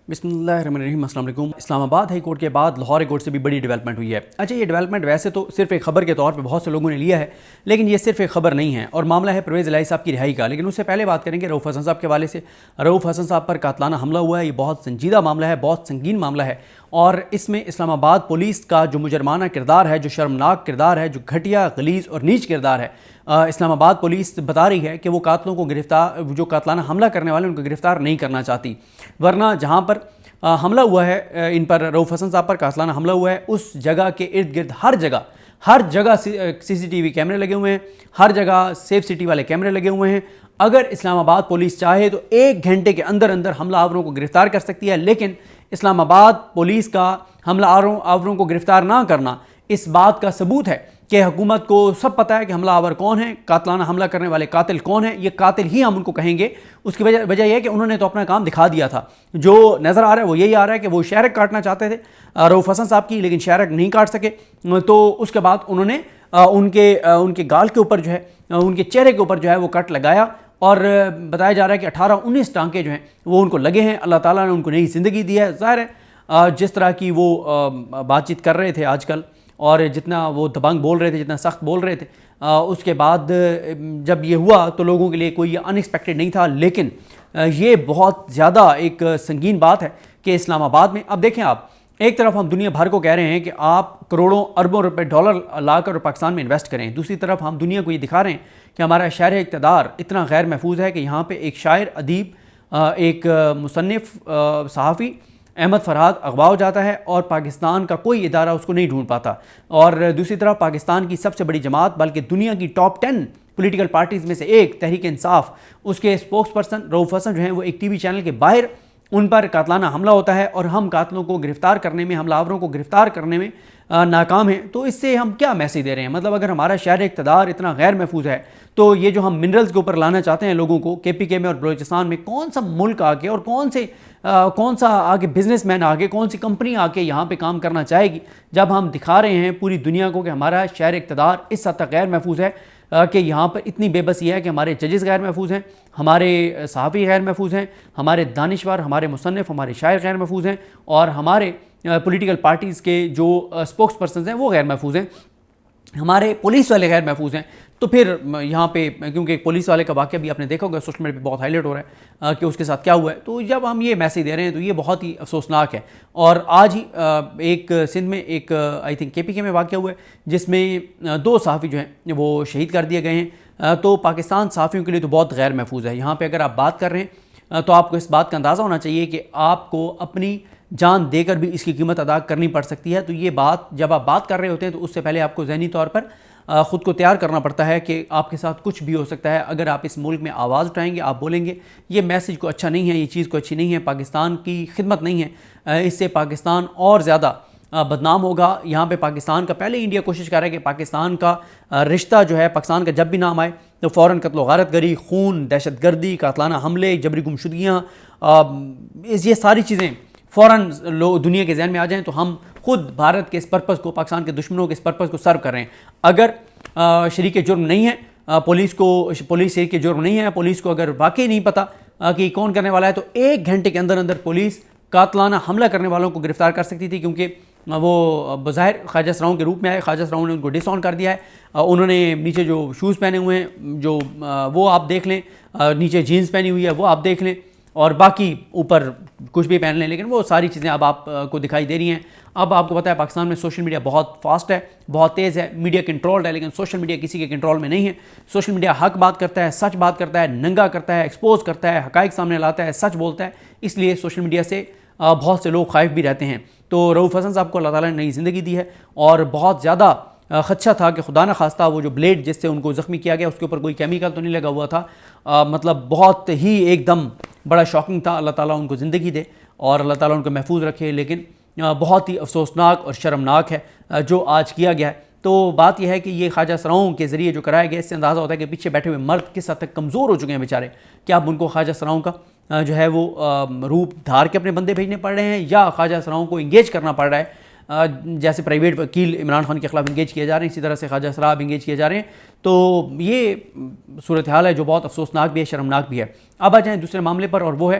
بسم اللہ الرحمن الرحیم۔ السلام علیکم۔ اسلام آباد ہائی کورٹ کے بعد لاہور ہائی کورٹ سے بھی بڑی ڈیولپمنٹ ہوئی ہے۔ اچھا، یہ ڈیولپمنٹ ویسے تو صرف ایک خبر کے طور پہ بہت سے لوگوں نے لیا ہے، لیکن یہ صرف ایک خبر نہیں ہے اور معاملہ ہے پرویز الہی صاحب کی رہائی کا۔ لیکن اس سے پہلے بات کریں گے رؤف حسن صاحب کے حوالے سے۔ رؤف حسن صاحب پر قاتلانہ حملہ ہوا ہے، یہ بہت سنجیدہ معاملہ ہے، بہت سنگین معاملہ ہے، اور اس میں اسلام آباد پولیس کا جو مجرمانہ کردار ہے، جو شرمناک کردار ہے، جو گھٹیا، غلیظ اور نیچ کردار ہے، اسلام آباد پولیس بتا رہی ہے کہ وہ قاتلوں کو جو قاتلانہ حملہ کرنے والے ان کو گرفتار نہیں کرنا چاہتی، ورنہ جہاں پر حملہ ہوا ہے ان پر، رؤف حسن صاحب پر قاتلانہ حملہ ہوا ہے، اس جگہ کے ارد گرد ہر جگہ سی سی ٹی وی کیمرے لگے ہوئے ہیں، ہر جگہ سیف سٹی والے کیمرے لگے ہوئے ہیں۔ اگر اسلام آباد پولیس چاہے تو 1 گھنٹے کے اندر حملہ آوروں کو گرفتار کر سکتی ہے، لیکن اسلام آباد پولیس کا حملہ آوروں کو گرفتار نہ کرنا اس بات کا ثبوت ہے کہ حکومت کو سب پتہ ہے کہ حملہ آور کون ہیں، قاتلانہ حملہ کرنے والے قاتل کون ہیں۔ یہ قاتل ہی ہم ان کو کہیں گے، اس کی وجہ یہ ہے کہ انہوں نے تو اپنا کام دکھا دیا تھا۔ جو نظر آ رہا ہے وہ یہی آ رہا ہے کہ وہ شہرک کاٹنا چاہتے تھے رؤف حسن صاحب کی، لیکن شہرک نہیں کاٹ سکے، تو اس کے بعد انہوں نے ان کے گال کے اوپر جو ہے، ان کے چہرے کے اوپر جو ہے وہ کٹ لگایا، اور بتایا جا رہا ہے کہ 18-19 ٹانکے جو ہیں وہ ان کو لگے ہیں۔ اللہ تعالیٰ نے ان کو نئی زندگی دی ہے۔ ظاہر ہے جس طرح کی وہ بات چیت کر رہے تھے آج کل، اور جتنا وہ دبنگ بول رہے تھے، جتنا سخت بول رہے تھے، اس کے بعد جب یہ ہوا تو لوگوں کے لیے کوئی ان ایکسپیکٹڈ نہیں تھا، لیکن یہ بہت زیادہ ایک سنگین بات ہے کہ اسلام آباد میں، اب دیکھیں آپ، ایک طرف ہم دنیا بھر کو کہہ رہے ہیں کہ آپ کروڑوں اربوں روپے ڈالر لا کر پاکستان میں انویسٹ کریں، دوسری طرف ہم دنیا کو یہ دکھا رہے ہیں کہ ہمارا شہر اقتدار اتنا غیر محفوظ ہے کہ یہاں پہ ایک شاعر، ادیب، ایک مصنف، صحافی احمد فرحاد اغوا ہو جاتا ہے اور پاکستان کا کوئی ادارہ اس کو نہیں ڈھونڈ پاتا، اور دوسری طرف پاکستان کی سب سے بڑی جماعت، بلکہ دنیا کی ٹاپ 10 پولیٹیکل پارٹیز میں سے ایک تحریک انصاف، اس کے اسپوکس پرسن رؤف حسن جو ہیں وہ ایک ٹی وی چینل کے باہر، ان پر قاتلانہ حملہ ہوتا ہے اور ہم قاتلوں کو گرفتار کرنے میں، حملہ آوروں کو گرفتار کرنے میں ناکام ہیں۔ تو اس سے ہم کیا میسیج دے رہے ہیں؟ مطلب اگر ہمارا شہر اقتدار اتنا غیر محفوظ ہے تو یہ جو ہم منرلز کے اوپر لانا چاہتے ہیں لوگوں کو، KPK میں اور بلوچستان میں کون سا ملک آگے اور کون سا آگے بزنس مین آگے، کون سی کمپنی آگے یہاں پہ کام کرنا چاہے گی، جب ہم دکھا رہے ہیں پوری دنیا کو کہ ہمارا شہر اقتدار اس حد تک غیر محفوظ ہے کہ یہاں پر اتنی بے بسی ہے کہ ہمارے ججز غیر محفوظ ہیں، ہمارے صحافی غیر محفوظ ہیں، ہمارے دانشور، ہمارے مصنف، ہمارے شاعر غیر محفوظ ہیں، اور ہمارے پولیٹیکل پارٹیز کے جو اسپوکس پرسنز ہیں وہ غیر محفوظ ہیں، ہمارے پولیس والے غیر محفوظ ہیں۔ تو پھر یہاں پہ، کیونکہ ایک پولیس والے کا واقعہ بھی آپ نے دیکھا ہوگا سوشل میڈیا پہ بہت ہائی لائٹ ہو رہا ہے کہ اس کے ساتھ کیا ہوا ہے، تو جب ہم یہ میسیج دے رہے ہیں تو یہ بہت ہی افسوسناک ہے۔ اور آج ہی ایک سندھ میں ایک آئی تھنک KPK میں واقعہ ہوا ہے جس میں 2 صحافی جو ہیں وہ شہید کر دیے گئے ہیں، تو پاکستان صحافیوں کے لیے تو بہت غیر محفوظ ہے۔ یہاں پہ اگر آپ بات کر رہے ہیں تو آپ کو اس بات کا اندازہ ہونا چاہیے کہ آپ کو اپنی جان دے کر بھی اس کی قیمت ادا کرنی پڑ سکتی ہے۔ تو یہ بات جب آپ بات کر رہے ہوتے ہیں تو اس سے پہلے آپ کو ذہنی طور پر خود کو تیار کرنا پڑتا ہے کہ آپ کے ساتھ کچھ بھی ہو سکتا ہے۔ اگر آپ اس ملک میں آواز اٹھائیں گے، آپ بولیں گے، یہ میسیج کو اچھا نہیں ہے، یہ چیز کو اچھی نہیں ہے، پاکستان کی خدمت نہیں ہے، اس سے پاکستان اور زیادہ بدنام ہوگا۔ یہاں پہ پاکستان کا، پہلے انڈیا کوشش کر رہا ہے کہ پاکستان کا رشتہ جو ہے، پاکستان کا جب بھی نام آئے تو فوراً قتل و غارت گری، خون، دہشت گردی، قاتلانہ حملے، جبری گمشدگیاں، یہ ساری چیزیں فوراً دنیا کے ذہن میں آ جائیں، تو ہم خود بھارت کے اس پرپس کو، پاکستان کے دشمنوں کے اس پرپس کو سرو کر رہے ہیں۔ اگر شریک جرم نہیں ہے پولیس شریک جرم نہیں ہے، پولیس کو اگر واقعی نہیں پتہ کہ کون کرنے والا ہے، تو 1 گھنٹے کے اندر پولیس قاتلانہ حملہ کرنے والوں کو گرفتار کر سکتی تھی، کیونکہ وہ بظاہر خواجہ سراؤں کے روپ میں آئے، خواجہ سراؤں نے ان کو ڈس آن کر دیا ہے۔ انہوں نے نیچے جو شوز پہنے ہوئے ہیں، جو وہ آپ دیکھ لیں، نیچے جینز پہنی ہوئی ہے وہ آپ دیکھ لیں، اور باقی اوپر کچھ بھی پہن لیں، لیکن وہ ساری چیزیں اب آپ کو دکھائی دے رہی ہیں۔ اب آپ کو پتہ ہے پاکستان میں سوشل میڈیا بہت فاسٹ ہے، بہت تیز ہے، میڈیا کنٹرولڈ ہے، لیکن سوشل میڈیا کسی کے کنٹرول میں نہیں ہے۔ سوشل میڈیا حق بات کرتا ہے، سچ بات کرتا ہے، ننگا کرتا ہے، ایکسپوز کرتا ہے، حقائق سامنے لاتا ہے، سچ بولتا ہے، اس لیے سوشل میڈیا سے بہت سے لوگ خائف بھی رہتے ہیں۔ تو رؤف حسن صاحب کو اللہ تعالیٰ نے نئی زندگی دی ہے، اور بہت زیادہ خدشہ تھا کہ خدا نہ خواستہ وہ جو بلیڈ جس سے ان کو زخمی کیا گیا اس کے اوپر کوئی کیمیکل تو نہیں لگا ہوا تھا، مطلب بہت ہی ایک دم بڑا شاکنگ تھا۔ اللہ تعالیٰ ان کو زندگی دے اور اللہ تعالیٰ ان کو محفوظ رکھے، لیکن بہت ہی افسوسناک اور شرمناک ہے جو آج کیا گیا ہے۔ تو بات یہ ہے کہ یہ خواجہ سراؤں کے ذریعے جو کرایا گیا، اس سے اندازہ ہوتا ہے کہ پیچھے بیٹھے ہوئے مرد کس حد تک کمزور ہو چکے ہیں بیچارے، کہ اب ان کو خواجہ سراؤں کا جو ہے وہ روپ دھار کے اپنے بندے بھیجنے پڑ رہے ہیں، یا خواجہ سراؤں کو انگیج کرنا پڑ رہا ہے، جیسے پرائیویٹ وکیل عمران خان کے خلاف انگیج کیے جا رہے ہیں، اسی طرح سے خواجہ سرا انگیج کیے جا رہے ہیں۔ تو یہ صورتحال ہے جو بہت افسوسناک بھی ہے، شرمناک بھی ہے۔ اب آ جائیں دوسرے معاملے پر، اور وہ ہے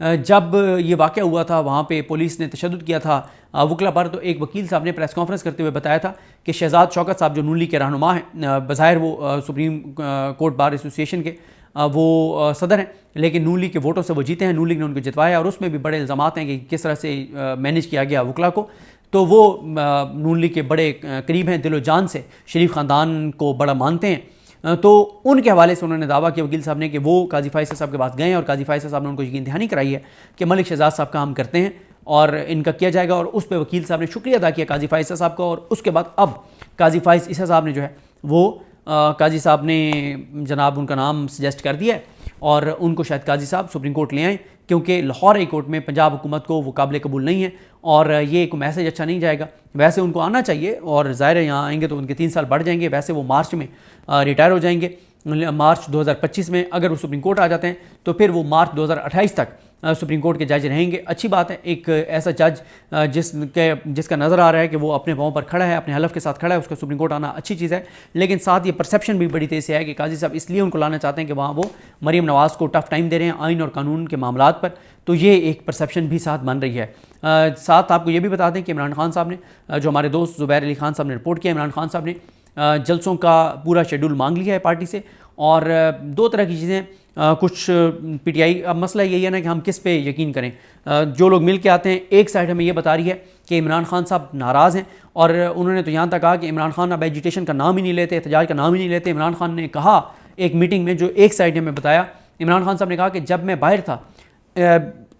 جب یہ واقعہ ہوا تھا وہاں پہ پولیس نے تشدد کیا تھا وکلا پر، تو ایک وکیل صاحب نے پریس کانفرنس کرتے ہوئے بتایا تھا کہ شہزاد شوکت صاحب جو نون لیگ کے رہنما ہیں، بظاہر وہ سپریم کورٹ بار ایسوسی ایشن کے وہ صدر ہیں، لیکن نون لیگ کے ووٹوں سے وہ جیتے ہیں، نون لیگ نے ان کو جتوایا، اور اس میں بھی بڑے الزامات ہیں کہ کس طرح سے مینیج کیا گیا وکلا کو. تو وہ نون لیگ کے بڑے قریب ہیں، دل و جان سے شریف خاندان کو بڑا مانتے ہیں. تو ان کے حوالے سے انہوں نے دعویٰ کیا وکیل صاحب نے کہ وہ قاضی فائز صاحب کے پاس گئے ہیں، اور قاضی فائز صاحب نے ان کو یقین دہانی کرائی ہے کہ ملک شہزاد صاحب کام کرتے ہیں اور ان کا کیا جائے گا. اور اس پہ وکیل صاحب نے شکریہ ادا کیا قاضی فائز صاحب کا. اور اس کے بعد اب قاضی فائز عیسیٰ صاحب نے جو ہے وہ قاضی صاحب نے جناب ان کا نام سجیسٹ کر دیا ہے، اور ان کو شاید قاضی صاحب سپریم کورٹ لے آئیں، کیونکہ لاہور ہائی کورٹ میں پنجاب حکومت کو وہ قابل قبول نہیں ہے، اور یہ ایک میسیج اچھا نہیں جائے گا. ویسے ان کو آنا چاہیے، اور ظاہر ہے یہاں آئیں گے تو ان کے 3 سال بڑھ جائیں گے. ویسے وہ مارچ میں ریٹائر ہو جائیں گے، مارچ 2025 میں. اگر وہ سپریم کورٹ آ جاتے ہیں تو پھر وہ مارچ 2028 تک سپریم کورٹ کے جج رہیں گے. اچھی بات ہے، ایک ایسا جج جس کا نظر آ رہا ہے کہ وہ اپنے پاؤں پر کھڑا ہے، اپنے حلف کے ساتھ کھڑا ہے، اس کا سپریم کورٹ آنا اچھی چیز ہے. لیکن ساتھ یہ پرسیپشن بھی بڑی تیز سے ہے کہ قاضی صاحب اس لیے ان کو لانا چاہتے ہیں کہ وہاں وہ مریم نواز کو ٹف ٹائم دے رہے ہیں آئین اور قانون کے معاملات پر. تو یہ ایک پرسیپشن بھی ساتھ بن رہی ہے. ساتھ آپ کو یہ بھی بتا دیں کہ عمران خان صاحب نے، جو ہمارے دوست زبیر علی خان صاحب نے رپورٹ کیا، عمران خان صاحب نے جلسوں کا پورا شیڈول مانگ لیا ہے پارٹی سے. اور 2 طرح کی چیزیں، کچھ پی ٹی آئی، اب مسئلہ یہی ہے نا کہ ہم کس پہ یقین کریں. جو لوگ مل کے آتے ہیں، ایک سائڈ ہمیں یہ بتا رہی ہے کہ عمران خان صاحب ناراض ہیں، اور انہوں نے تو یہاں تک کہا کہ عمران خان اب ایجیٹیشن کا نام ہی نہیں لیتے، احتجاج کا نام ہی نہیں لیتے. عمران خان نے کہا ایک میٹنگ میں، جو ایک سائڈ نے ہمیں بتایا، عمران خان صاحب نے کہا کہ جب میں باہر تھا،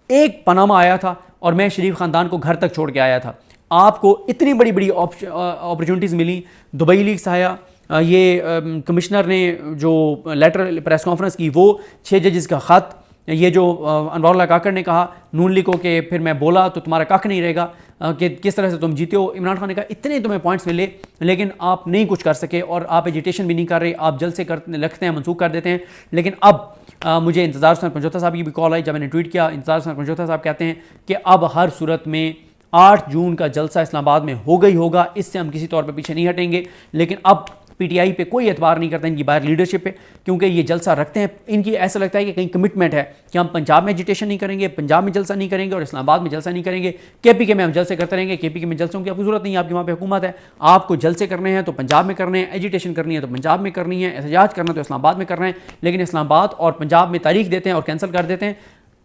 ایک پاناما آیا تھا اور میں شریف خاندان کو گھر تک چھوڑ کے آیا تھا. آپ کو اتنی بڑی بڑی اپرچونٹیز ملی، دبئی لیگز آیا، یہ کمشنر نے جو لیٹر پریس کانفرنس کی، وہ 6 ججز کا خط، یہ جو انوار اللہ کاکڑ نے کہا نون لیگ کو کہ پھر میں بولا تو تمہارا کاک نہیں رہے گا کہ کس طرح سے تم جیتے ہو. عمران خان نے کہا اتنے تمہیں پوائنٹس ملے لیکن آپ نہیں کچھ کر سکے، اور آپ ایجیٹیشن بھی نہیں کر رہے، آپ جلسے رکھتے ہیں، منسوخ کر دیتے ہیں. لیکن اب مجھے انتظار حسین پنجوتا صاحب کی بھی کال آئی جب میں نے ٹویٹ کیا. انتظار حسین پنجوتا صاحب کہتے ہیں کہ اب ہر صورت میں 8 جون کا جلسہ اسلام آباد میں ہوگا ہی ہوگا، اس سے ہم کسی طور پہ پیچھے نہیں ہٹیں گے. لیکن اب پی ٹی آئی پہ کوئی اعتبار نہیں کرتا ان کی باہر لیڈرشپ پہ، کیونکہ یہ جلسہ رکھتے ہیں، ان کی ایسا لگتا ہے کہ کہیں کمٹمنٹ ہے کہ ہم پنجاب میں ایجیٹیشن نہیں کریں گے، پنجاب میں جلسہ نہیں کریں گے، اور اسلام آباد میں جلسہ نہیں کریں گے. کے پی کے میں ہم جلسے کرتے رہیں گے، کے پی کے میں جلسوں کی آپ کو ضرورت نہیں ہے، آپ کی وہاں پہ حکومت ہے. آپ کو جلسے کرنے ہیں تو پنجاب میں کرنے ہیں، ایجیٹیشن کرنی ہے تو پنجاب میں کرنی ہے، احتجاج کرنا تو اسلام آباد میں کرنا ہے. لیکن اسلام آباد اور پنجاب میں تاریخ دیتے ہیں اور کینسل کر دیتے ہیں.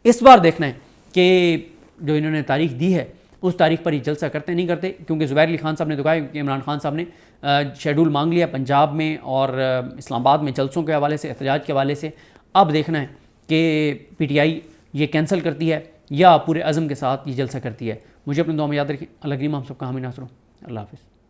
اس بار دیکھنا ہے کہ جو انہوں نے تاریخ دی ہے اس تاریخ پر یہ جلسہ کرتے نہیں کرتے، کیونکہ زبیر علی خان صاحب نے تو کہا کہ عمران خان صاحب نے شیڈول مانگ لیا پنجاب میں اور اسلام آباد میں جلسوں کے حوالے سے، احتجاج کے حوالے سے. اب دیکھنا ہے کہ پی ٹی آئی یہ کینسل کرتی ہے یا پورے عزم کے ساتھ یہ جلسہ کرتی ہے. مجھے اپنے دعا میں یاد رکھیں. اللہ کریم ہم سب کا حامی ناصر ہو. اللہ حافظ.